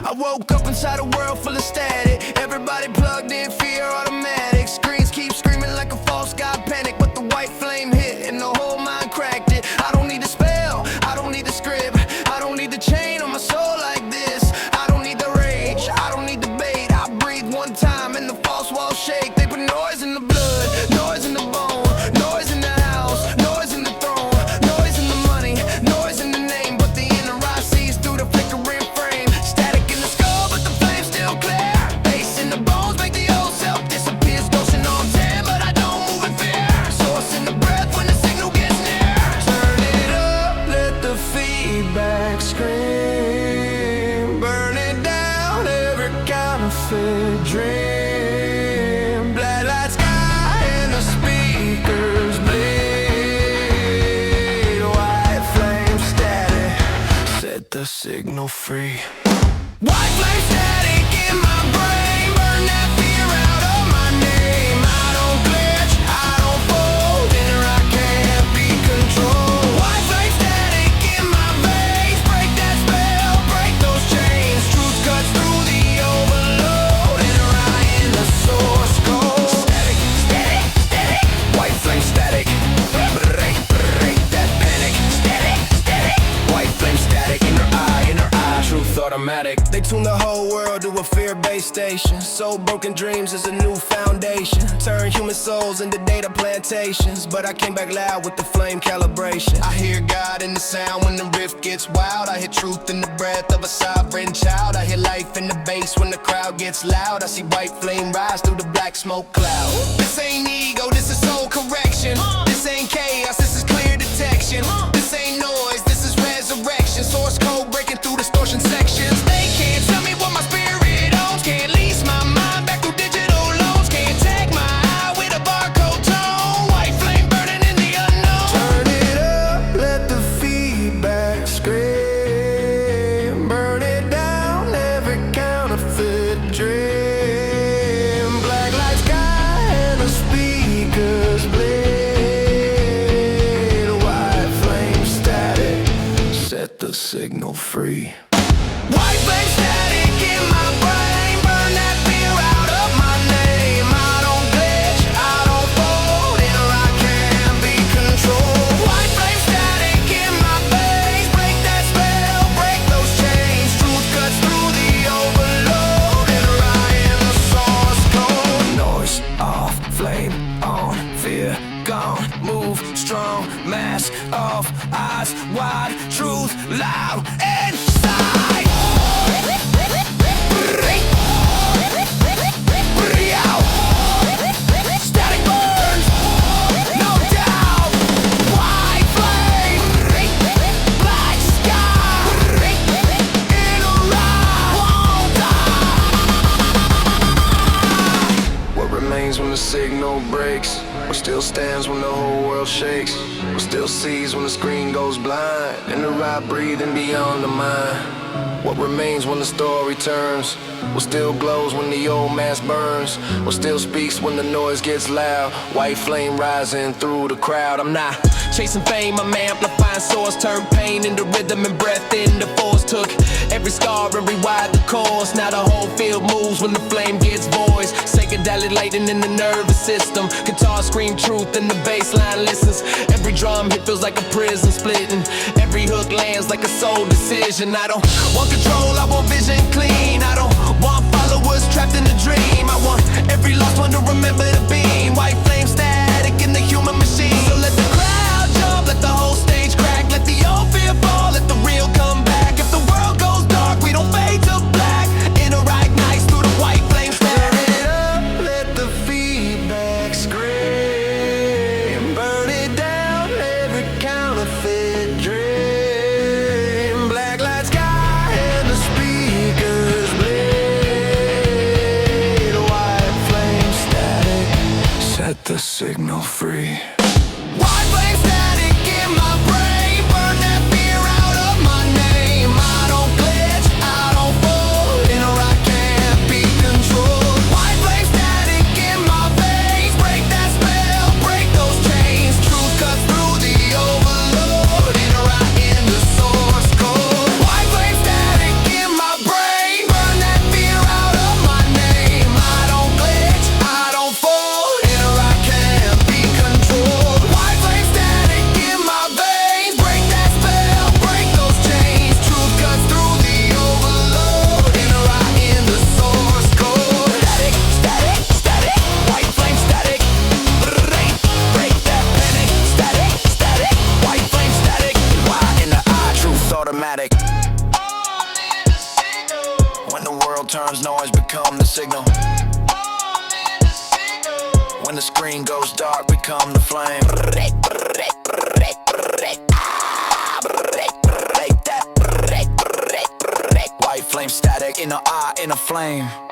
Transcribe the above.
I woke up inside a world full of static. Everybody plugged in, fear automatic. Screens keep screaming like a false god panic. But the white flame hit and the whole mind cracked it. I don't need a spell, I don't need the script, I don't need the chain on my soul like this. I don't need the rage, I don't need debate. I breathe one time and the false walls shake. They put noise in the blood, noise in the bone, noise in the house, noise in the throne, noise in the money, noise in the name. But the inner eye sees through the flickering frame. Static in the skull, but the flame's still clear. Bass in the bones make the old self disappear. Distortion on 10, but I don't move in fear. Source in the breath when the signal gets near. Turn it up, let the feedback scream. Burn it down, every counterfeit dream. Blacklight sky and the speakers bleed. White flame static, set the signal free. White flame static in my brain. Burn that fear out of my name. I don't glitch, I don't fold. Inner I can't be controlled. White flame static in my veins. Break that spell, break those chains. Truth cuts through the overload. Inner I in the source code. Static, static, static. White flame static. Break, break that panic. Static, static. White flame static. Inner eye, truth automatic. They tune the whole world to a fear-based station. So broken dreams is a new foundation. Turn human souls into data plantations. But I came back loud with the flame calibration. I hear God in the sound when the riff gets wild. I hear truth in the breath of a sovereign child. I hear life in the bass when the crowd gets loud. I see white flame rise through the black smoke cloud. This ain't ego, this is soul correction. This ain't chaos, this is clear detection. This ain't noise, this is resurrection. Source code breaking through distortion sections. They can't tell me what my spirit owns. Can't lease my mind back through digital loans. Can't tag my eye with a barcode tone. White flame burning in the unknown. Turn it up, let the feedback scream. Burn it down, every counterfeit dream. Blacklight sky and the speakers bleed. White flame static, set the signal free. White flame static in my brain. Burn that fear out of my name. I don't glitch, I don't fold. Inner I can't be controlled. White flame static in my veins. Break that spell, break those chains. Truth cuts through the overload. Inner I in the source code. Noise off, flame on, fear gone. Move strong, mask off, eyes wide. Truth loud inside. Static burns, no doubt. White flame, black sky. Inner eye won't die. What remains when the signal breaks? What still stands when the whole world shakes? What still sees when the screen goes blind? Inner eye breathing beyond the mind. What remains when the story turns? What still glows when the old mask burns? What still speaks when the noise gets loud? White flame rising through the crowd. I'm not chasing fame, I'm amplifying source. Turn pain into rhythm and breath into force. Took every scar and rewired the course. Now the whole field moves when the flame gets voiced. Psychedelic lighting in the nervous system. Guitar scream truth and the bass line listens. Every drum hit feels like a prison splitting. Every hook lands like a soul decision. I don't want control, I want vision clean. I don't want followers trapped in a dream. I want every lost one to remember the beam. White flame static in the human machine. So let the crowd jump, let the whole stage crack. Let the old fear fall, let the real come back. If the world goes dark, we don't fade to black. Inner ignites through the white flame static. Burn it up, let the feedback scream. Burn it down, every counterfeit dream. Blacklight sky and the speakers bleed. White flame static, set the signal free. White flame static in my brain. Burn world turns, noise become the signal. When the screen goes dark, become the flame. White flame static in a eye, in a flame.